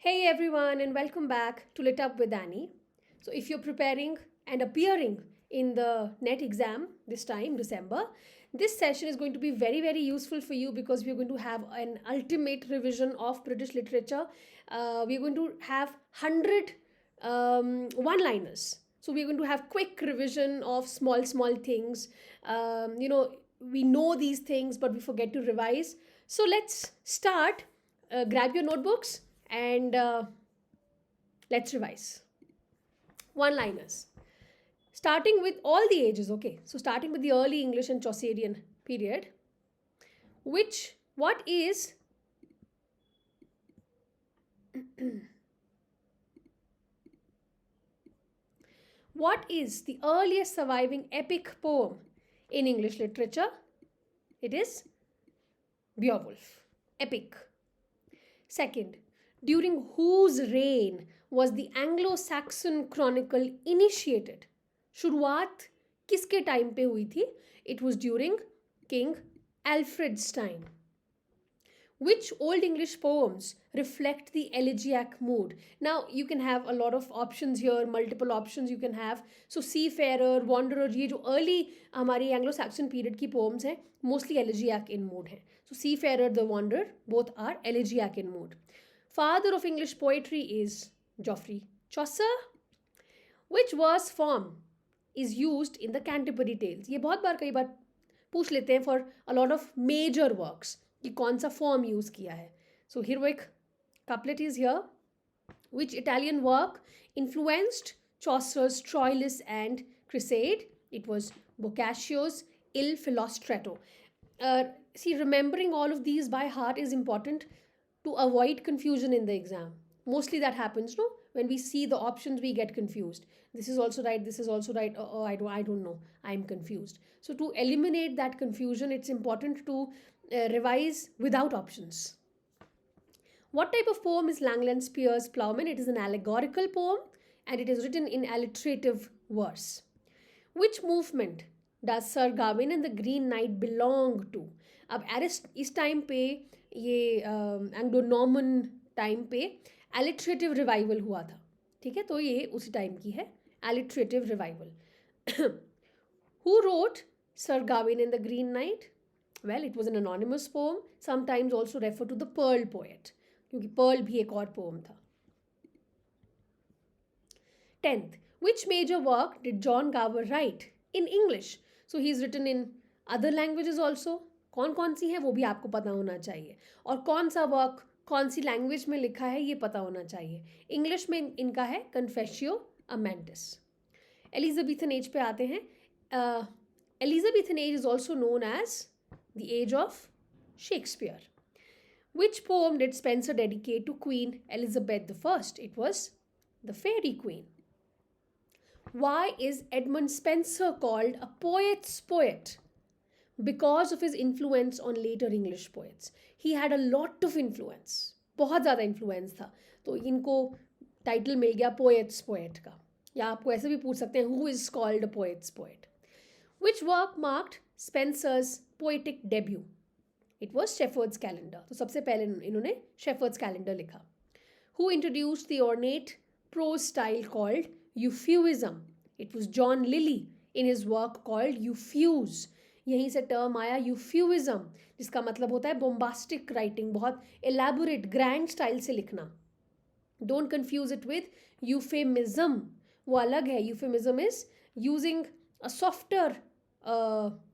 Hey everyone, and welcome back to Lit Up with Annie. So, if you're preparing and appearing in the NET exam this time, December, this session is going to be very, very useful for you because we're going to have an ultimate revision of British literature. We're going to have 100 one liners. So, we're going to have quick revision of small, small things. We know these things, but we forget to revise. So, let's start. Grab your notebooks and let's revise. One liners. Starting with all the ages, okay? So, starting with the early English and Chaucerian period, what is what is the earliest surviving epic poem in English literature? It is Beowulf. Epic. Second, during whose reign was the Anglo-Saxon chronicle initiated? शुरुआत किसके time पे हुई थी? It was during King Alfred's time. Which Old English poems reflect the elegiac mood? Now, you can have a lot of options here, multiple options you can have. So, Seafarer, Wanderer, ये जो early हमारी Anglo-Saxon period की poems हैं, mostly elegiac in mood हैं. So, Seafarer, The Wanderer, both are elegiac in mood. Father of English poetry is Geoffrey Chaucer. Which verse form is used in the Canterbury Tales? ये बहुत बार कई बार पूछ लेते हैं for a lot of major works कि कौन सा form use किया है. So heroic couplet is here. Which Italian work influenced Chaucer's Troilus and Cresside? It was Boccaccio's Il Filostretto. See, remembering all of these by heart is important to avoid confusion in the exam. Mostly that happens, no? When we see the options, we get confused. This is also right, this is also right. Oh, I don't know. I'm confused. So to eliminate that confusion, it's important to revise without options. What type of poem is Langland Spear's Ploughman? It is an allegorical poem and it is written in alliterative verse. Which movement does Sir Gawain and the Green Knight belong to? अब इस time पे ये Anglo Norman time पे एलिट्रेटिव revival हुआ था. ठीक है, तो ये उसी टाइम की है, एलिट्रेटिव revival. Who wrote Sir Gawain and the Green Knight? Well, it was an anonymous poem, sometimes also referred to the Pearl poet, क्योंकि Pearl भी एक और poem था. 10th, which major work did John Gower write in English? So he's written in other languages also. कौन कौन सी है वो भी आपको पता होना चाहिए, और कौन सा वर्क कौन सी लैंग्वेज में लिखा है ये पता होना चाहिए. इंग्लिश में इनका है कन्फेशियो अमेंटिस. एलिजाबेथन एज पे आते हैं. Elizabethan age is also known as the age of Shakespeare. Which poem did Spenser dedicate to Queen Elizabeth I? It was The Fairy Queen. Why is Edmund Spenser called a poet's poet? Because of his influence on later English poets. He had a lot of influence. बहुत ज़्यादा influence था. तो इनको title मिल गया poet's poet का. या आपको ऐसे भी पूछ सकते हैं who is called a poet's poet? Which work marked Spenser's poetic debut? It was Shepherd's Calendar. तो सबसे पहले इन्होंने Shepherd's Calendar लिखा. Who introduced the ornate prose style called Euphuism? It was John Lilly in his work called Euphuse. यहीं से term आया यूफ्यूइज्म, जिसका मतलब होता है बोम्बास्टिक राइटिंग, बहुत एलैबोरेट ग्रैंड स्टाइल से लिखना. Don't confuse it with euphemism, वो अलग है. Euphemism is using a softer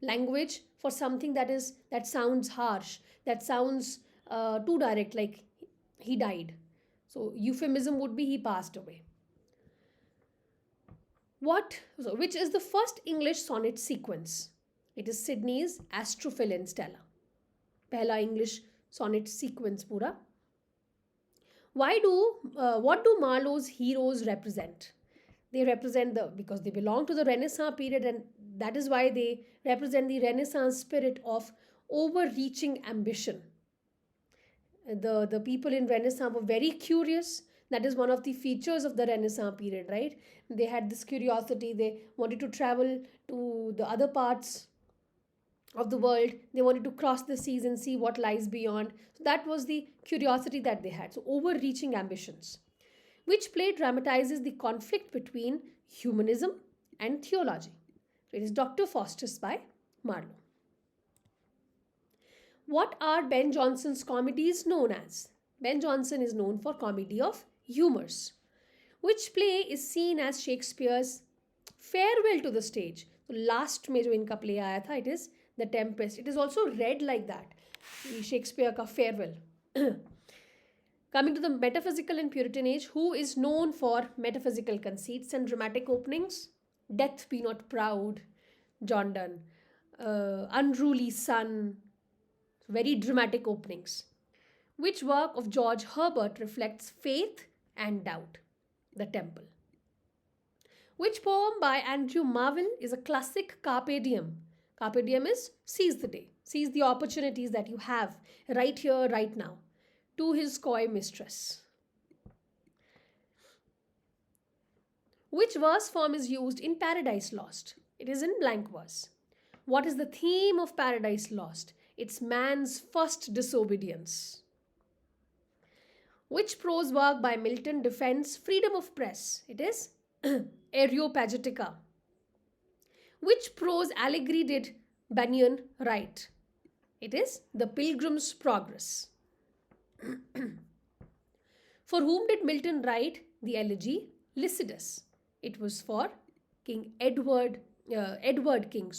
language for something that sounds harsh, that sounds too direct, like he died. So euphemism would be he passed away. Which is the first English sonnet sequence? It is Sydney's Astrophil and Stella. पहला English sonnet sequence पूरा. What do Marlowe's heroes represent? They represent because they belong to the Renaissance period, and that is why they represent the Renaissance spirit of overreaching ambition. The people in Renaissance were very curious. That is one of the features of the Renaissance period, right? They had this curiosity. They wanted to travel to the other parts of the world. They wanted to cross the seas and see what lies beyond. So that was the curiosity that they had. So overreaching ambitions. Which play dramatizes the conflict between humanism and theology? It is Dr. Faustus by Marlowe. What are Ben Jonson's comedies known as? Ben Jonson is known for comedy of humors. Which play is seen as Shakespeare's farewell to the stage? So last में जो इनका play आया था, it is The Tempest. It is also read like that. Shakespeare का farewell. Coming to the metaphysical and Puritan age, who is known for metaphysical conceits and dramatic openings? Death Be Not Proud, John Donne. Unruly Sun, very dramatic openings. Which work of George Herbert reflects faith and doubt? The Temple. Which poem by Andrew Marvell is a classic carpe diem? Carpe diem is seize the day, seize the opportunities that you have right here, right now. To his coy mistress. Which verse form is used in Paradise Lost? It is in blank verse. What is the theme of Paradise Lost? It's man's first disobedience. Which prose work by Milton defends freedom of press? It is Areopagitica. Which prose allegory did Bunyan write? It is The Pilgrim's Progress. For whom did Milton write the elegy Lycidas? It was for Edward King.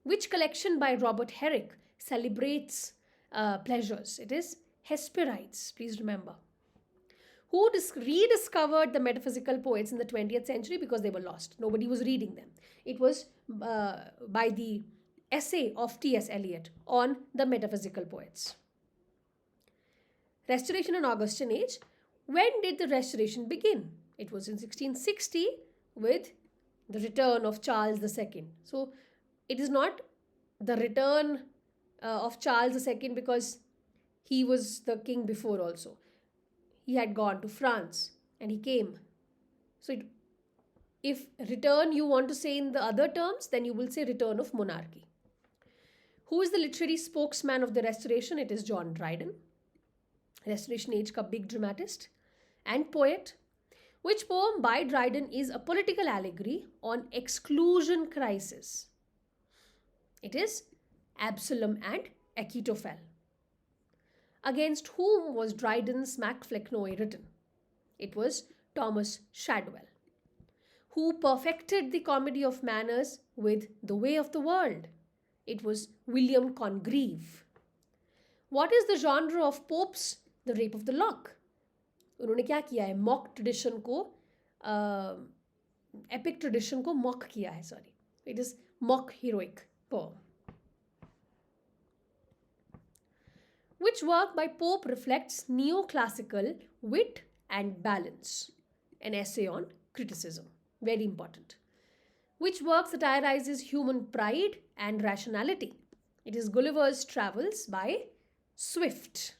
Which collection by Robert Herrick celebrates pleasures? It is Hesperides, please remember. Who rediscovered the metaphysical poets in the 20th century because they were lost? Nobody was reading them. It was by the essay of T.S. Eliot on the metaphysical poets. Restoration and Augustan age. When did the Restoration begin? It was in 1660 with the return of Charles II. So it is not the return of Charles II because he was the king before also. He had gone to France and he came. So if return you want to say in the other terms, then you will say return of monarchy. Who is the literary spokesman of the Restoration? It is John Dryden. Restoration age ka big dramatist and poet. Which poem by Dryden is a political allegory on exclusion crisis? It is Absalom and Achitophel. Against whom was Dryden's Macflecknoe written? It was Thomas Shadwell. Who perfected the comedy of manners with The Way of the World? It was William Congreve. What is the genre of Pope's The Rape of the Lock? उन्होंने क्या किया है? Mock tradition को epic tradition को mock किया है. Sorry, it is mock heroic poem. Which work by Pope reflects neoclassical wit and balance? An essay on criticism. Very important. Which work satirizes human pride and rationality? It is Gulliver's Travels by Swift.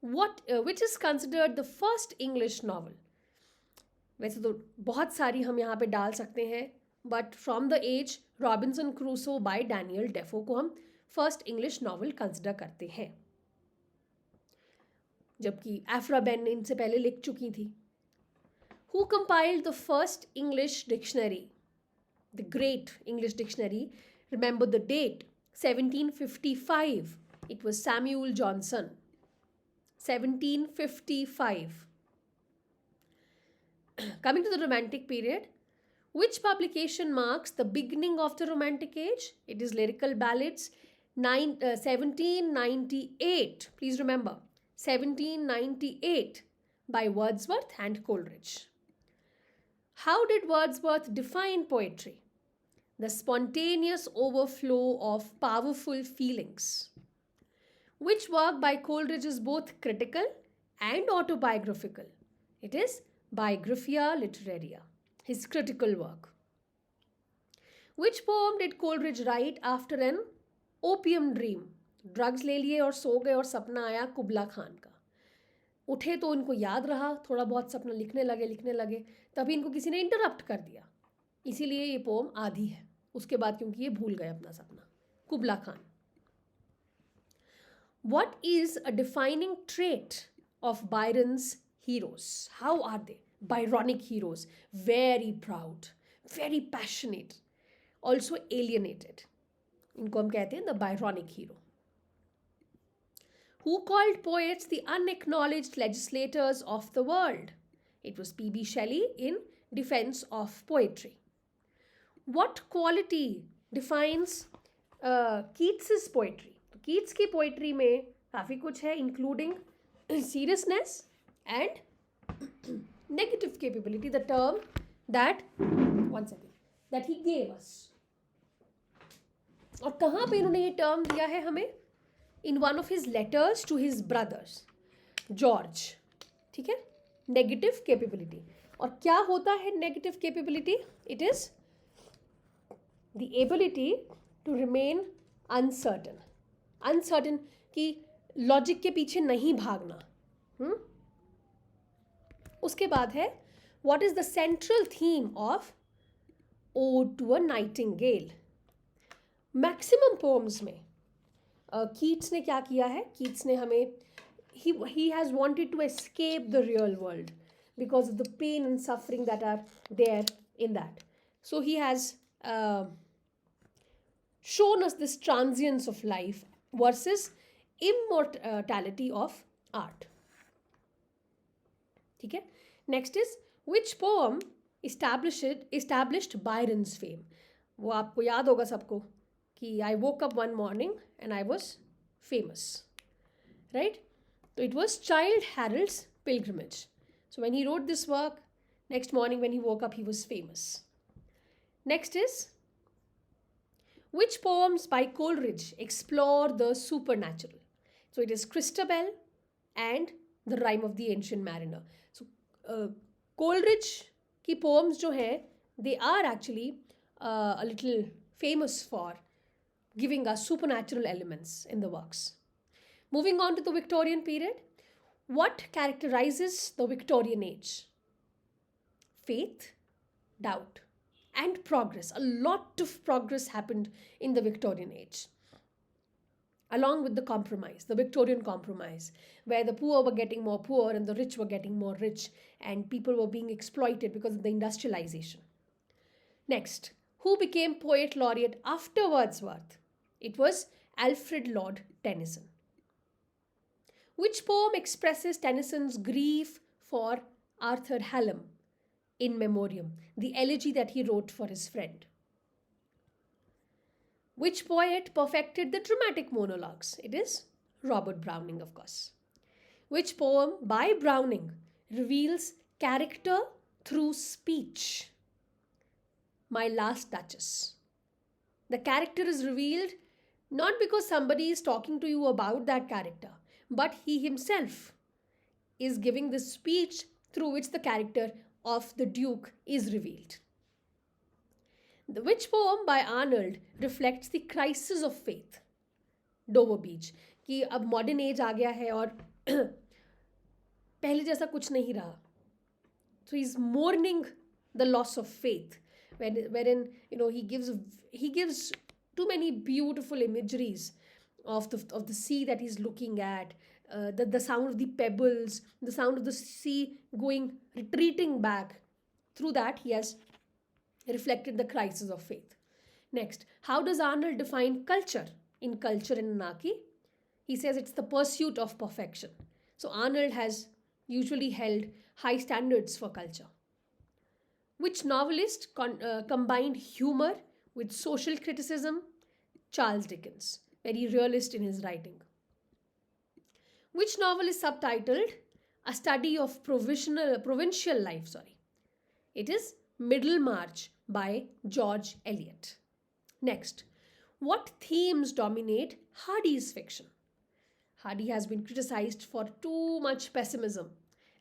Which is considered the first English novel? वैसे तो बहुत सारी हम यहाँ पे डाल सकते हैं, but from the age Robinson Crusoe by Daniel Defoe को हम फर्स्ट इंग्लिश नॉवल कंसिडर करते हैं, जबकि एफ्रा बेन इनसे पहले लिख चुकी थी. Who compiled the first English dictionary? The Great English Dictionary. Remember the date, 1755. It was Samuel Johnson. 1755. Coming to the Romantic period, which publication marks the beginning of the Romantic age? It is Lyrical Ballads, 1798. Please remember, 1798 by Wordsworth and Coleridge. How did Wordsworth define poetry? The spontaneous overflow of powerful feelings. Which work by Coleridge is both critical and autobiographical? It is Biographia Literaria, his critical work. Which poem did Coleridge write after an opium dream? Drugs ले लिए और सो गए और सपना आया कुबला खान का. उठे तो इनको याद रहा, थोड़ा बहुत सपना लिखने लगे, तभी इनको किसी ने इंटरप्ट कर दिया. इसीलिए ये पोम आधी है. उसके बाद क्योंकि ये भूल गए अपना सपना. कुबला Khan. What is a defining trait of Byron's heroes? How are they? Byronic heroes. Very proud, very passionate, also alienated. इनको हम कहते हैं the Byronic hero. Who called poets the unacknowledged legislators of the world? It was P.B. Shelley in defense of poetry. What quality defines Keats's poetry? Keats की poetry में काफ़ी कुछ है, including seriousness and negative capability, the term that that he gave us. और कहाँ पे इन्होंने ये टर्म दिया है हमें? In one of his letters to his brothers George. ठीक है, नेगेटिव कैपेबिलिटी. और क्या होता है negative capability? It is the ability to remain uncertain. Uncertain कि लॉजिक के पीछे नहीं भागना. उसके बाद है what is the central theme of ode to a nightingale. Maximum poems में कीट्स ने क्या किया है? कीट्स ने हमें he has wanted to escape the real world because of the pain and suffering that are there in that. So he has shown us this transience of life versus immortality of art. ठीक है. Next is which poem established Byron's fame. वो आपको याद होगा सबको कि I woke up one morning and I was famous, right? So it was Childe Harold's Pilgrimage. So when he wrote this work, next morning when he woke up, he was famous. Next is which poems by Coleridge explore the supernatural? So it is Christabel and The Rime of the Ancient Mariner. So Coleridge की poems जो हैं, they are actually a little famous for giving us supernatural elements in the works. Moving on to the Victorian period, what characterizes the Victorian age? Faith, doubt, and progress. A lot of progress happened in the Victorian age. Along with the compromise, the Victorian compromise, where the poor were getting more poor and the rich were getting more rich, and people were being exploited because of the industrialization. Next, who became poet laureate after Wordsworth? It was Alfred Lord Tennyson. Which poem expresses Tennyson's grief for Arthur Hallam in memoriam, the elegy that he wrote for his friend? Which poet perfected the dramatic monologues? It is Robert Browning, of course. Which poem by Browning reveals character through speech? My Last Duchess. The character is revealed not because somebody is talking to you about that character, but he himself is giving the speech through which the character of the Duke is revealed. Which poem by Arnold reflects the crisis of faith? Dover Beach. कि अब modern age आ गया है और पहले जैसा कुछ नहीं रहा. So he's mourning the loss of faith, wherein he gives too many beautiful imageries of the sea that he's looking at, the sound of the pebbles, the sound of the sea retreating back. Through that, he has reflected the crisis of faith. Next, how does Arnold define culture? In Culture in Anarchy, he says it's the pursuit of perfection. So Arnold has usually held high standards for culture. Which novelist combined humor with social criticism? Charles Dickens, very realist in his writing. Which novel is subtitled A Study of Provincial Life? It is Middlemarch by George Eliot. Next, what themes dominate Hardy's fiction? Hardy has been criticized for too much pessimism,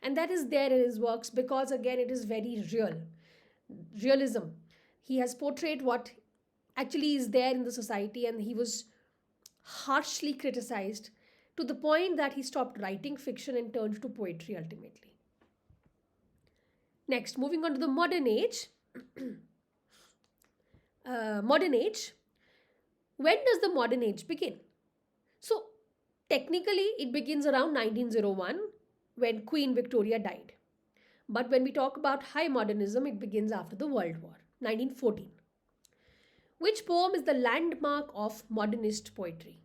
and that is there in his works because, again, it is very real. Realism. He has portrayed what actually is there in the society, and he was harshly criticized to the point that he stopped writing fiction and turned to poetry ultimately. Next, moving on to the modern age, modern age. When does the modern age begin? So, technically, it begins around 1901 when Queen Victoria died. But when we talk about high modernism, it begins after the World War, 1914. Which poem is the landmark of modernist poetry?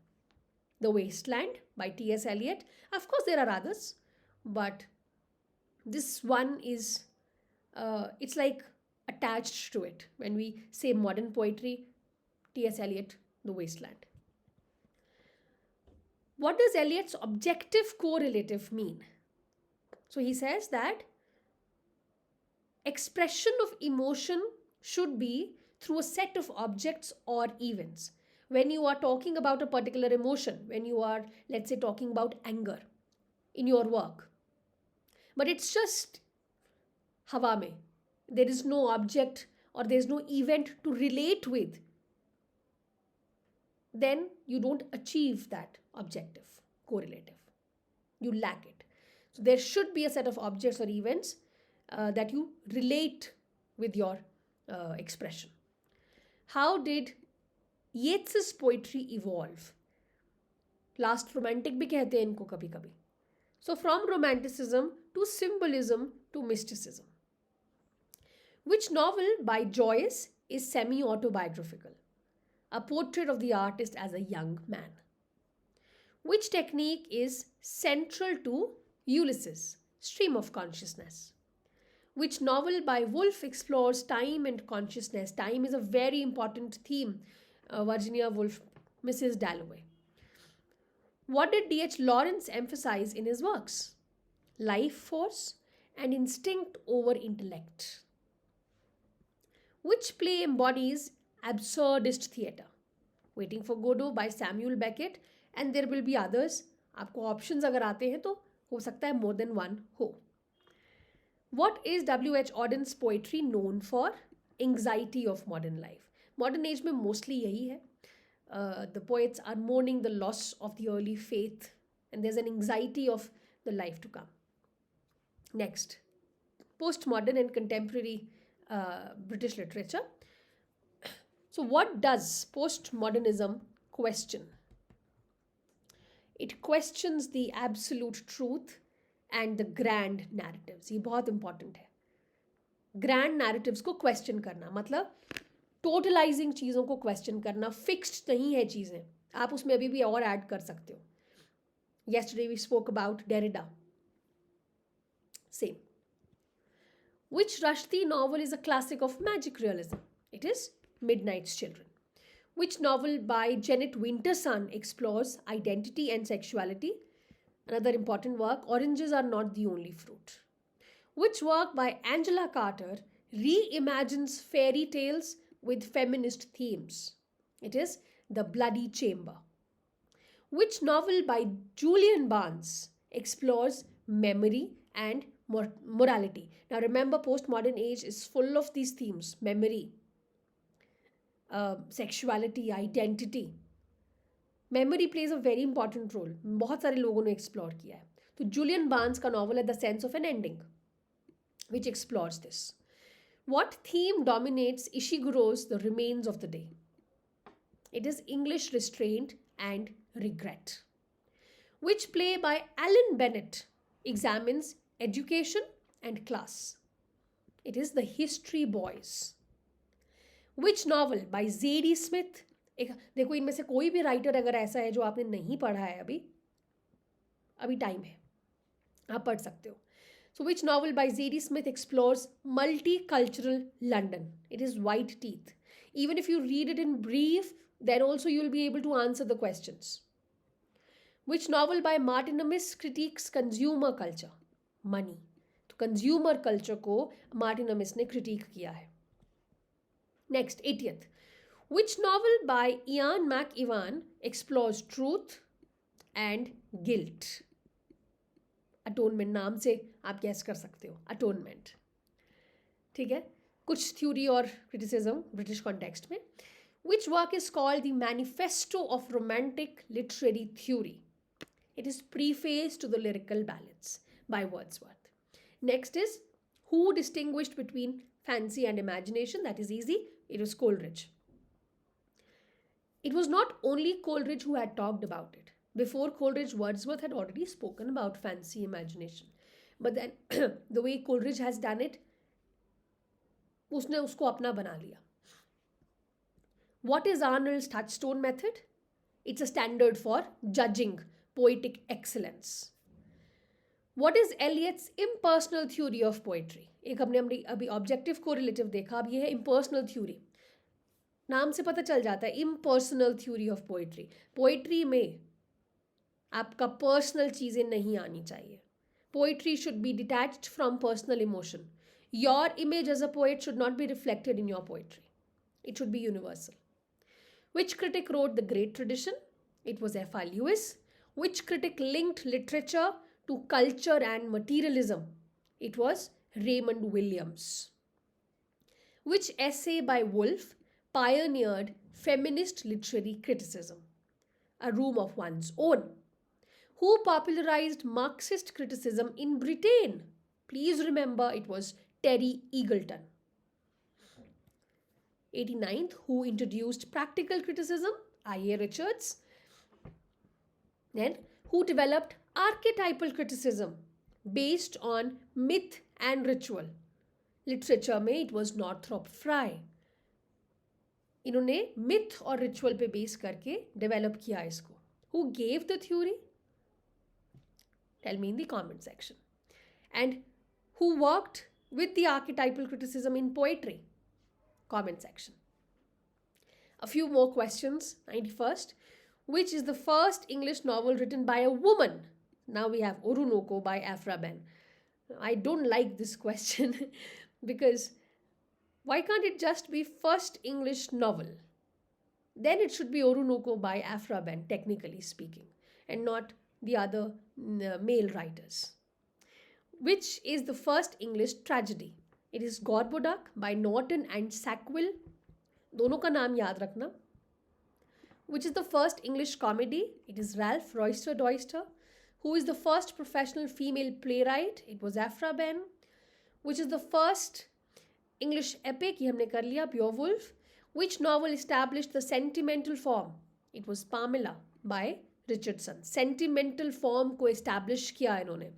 The Wasteland by T.S. Eliot. Of course, there are others, but this one is, it's like attached to it. When we say modern poetry, T.S. Eliot, The Wasteland. What does Eliot's objective correlative mean? So he says that expression of emotion should be through a set of objects or events. When you are talking about a particular emotion, when you are, let's say, talking about anger in your work, but it's just hawa mein. There is no object or there is no event to relate with, then you don't achieve that objective correlative. You lack it. So there should be a set of objects or events that you relate with your expression. How did Yeats's poetry evolve? Last romantic भी कहते हैं इनको कभी कभी. So from romanticism to symbolism to mysticism. Which novel by Joyce is semi-autobiographical? A portrait of the artist as a young man. Which technique is central to Ulysses, stream of consciousness? Which novel by Woolf explores time and consciousness? Time is a very important theme. Virginia Woolf, Mrs. Dalloway. What did D.H. Lawrence emphasize in his works? Life force and instinct over intellect. Which play embodies absurdist theatre? Waiting for Godot by Samuel Beckett, and there will be others. आपको options अगर आते हैं तो हो सकता है more than one हो. What is W.H. Auden's poetry known for? Anxiety of modern life. Modern age में mostly यही है. The poets are mourning the loss of the early faith, and there's an anxiety of the life to come. Next, postmodern and contemporary British literature. So what does postmodernism question? It questions the absolute truth and the grand narratives. ये बहुत important है. Grand narratives को question करना मतलब totalizing चीज़ों को question करना. Fixed नहीं है चीज़ें. आप उसमें अभी भी और add कर सकते हो. Yesterday we spoke about Derrida. Same. Which Rushdie novel is a classic of magic realism? It is Midnight's Children. Which novel by Janet Winterson explores identity and sexuality? Another important work, Oranges Are Not the Only Fruit. Which work by Angela Carter reimagines fairy tales with feminist themes? It is The Bloody Chamber. Which novel by Julian Barnes explores memory and morality? Now remember, postmodern age is full of these themes: memory, sexuality, identity. Memory plays a very important role. बहुत सारे लोगों ने explore किया है. तो Julian Barnes का novel है The Sense of an Ending, which explores this. What theme dominates Ishiguro's The Remains of the Day? It is English restraint and regret. Which play by Alan Bennett examines education and class? It is The History Boys. Which novel by Z.D. Smith? देखो इनमें से कोई भी writer अगर ऐसा है जो आपने नहीं पढ़ा है अभी टाइम है, आप पढ़ सकते हो. So which novel by Z.D. Smith explores multicultural London? It is White Teeth. Even if you read it in brief, then also you will be able to answer the questions. Which novel by Martin Amis critiques consumer culture? Money. तो consumer culture को Martin Amis ने critique किया है. Next, 80th. Which novel by Ian McEwan explores truth and guilt? Atonement नाम से आप guess कर सकते हो. Atonement. ठीक है. कुछ theory और criticism British context में. Which work is called the Manifesto of Romantic Literary Theory? It is Preface to the Lyrical Ballads by Wordsworth. Next is who distinguished between fancy and imagination? That is easy. It was Coleridge. It was not only Coleridge who had talked about it. Before Coleridge, Wordsworth had already spoken about fancy imagination. But then the way Coleridge has done it, उसने उसको अपना बना लिया. What is Arnold's touchstone method? It's a standard for judging poetic excellence. What is Eliot's impersonal theory of poetry? एक हमने अभी objective correlative देखा, अब ये है impersonal theory. नाम से पता चल जाता है impersonal theory of poetry. Poetry में आपका पर्सनल चीज़ें नहीं आनी चाहिए. Poetry should be detached from personal emotion. Your image as a poet should not be reflected in your poetry. It should be universal. Which critic wrote The Great Tradition? It was F.R. Lewis. Which critic linked literature to culture and materialism? It was Raymond Williams. Which essay by Woolf pioneered feminist literary criticism? A Room of One's Own. Who popularized Marxist criticism in Britain? Please remember it was Terry Eagleton. 89th, who introduced practical criticism? I.A. Richards. Then, who developed archetypal criticism based on myth and ritual? Literature में it was Northrop Frye. इन्होंने myth और ritual पे base करके develop किया इसको. Who gave the theory? Tell me in the comment section. And who worked with the archetypal criticism in poetry? Comment section. A few more questions. 91st. Which is the first English novel written by a woman? Now we have Orunoko by Afra Ben. I don't like this question because why can't it just be first English novel? Then it should be Orunoko by Afra Ben, technically speaking, and not the other male writers. Which is the first English tragedy? It is Gorboduc by Norton and Sackville. दोनों का नाम याद रखना. Which is the first English comedy? It is Ralph Roister Doister. Who is the first professional female playwright? It was Afra Ben. Which is the first English epic? ये हमने कर लिया, Beowulf. Which novel established the sentimental form? It was Pamela by Richardson. Sentimental form को establish किया इन्होंने.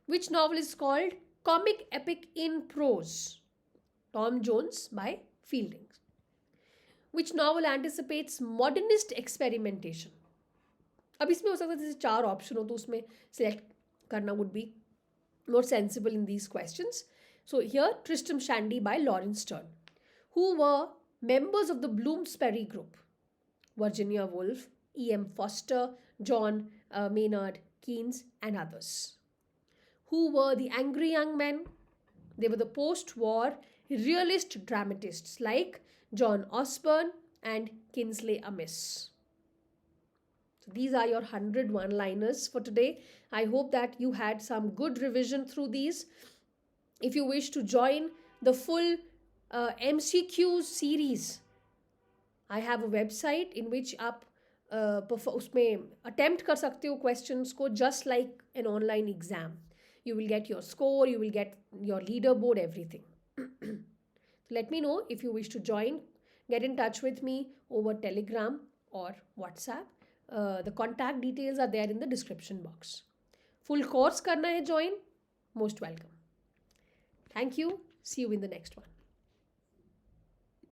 Which novel is called comic epic in prose? Tom Jones by Fielding. Which novel anticipates modernist experimentation? अब इसमें हो सकता है जैसे 4 option हो तो उसमें select करना would be more sensible in these questions. So here Tristram Shandy by Lawrence Sterne. Who were members of the Bloomsbury group? Virginia Woolf, E.M. Foster, John Maynard Keynes and others. Who were the angry young men? They were the post-war realist dramatists like John Osborne and Kingsley Amis. So these are your 100 one-liners for today. I hope that you had some good revision through these. If you wish to join the full MCQ series, I have a website in which आप उसमें attempt कर सकते हो questions को just like an online exam. You will get your score, you will get your leaderboard, everything. Let me know if you wish to join. Get in touch with me over Telegram or WhatsApp. The contact details are there in the description box. Full course करना है join? Most welcome. Thank you. See you in the next one.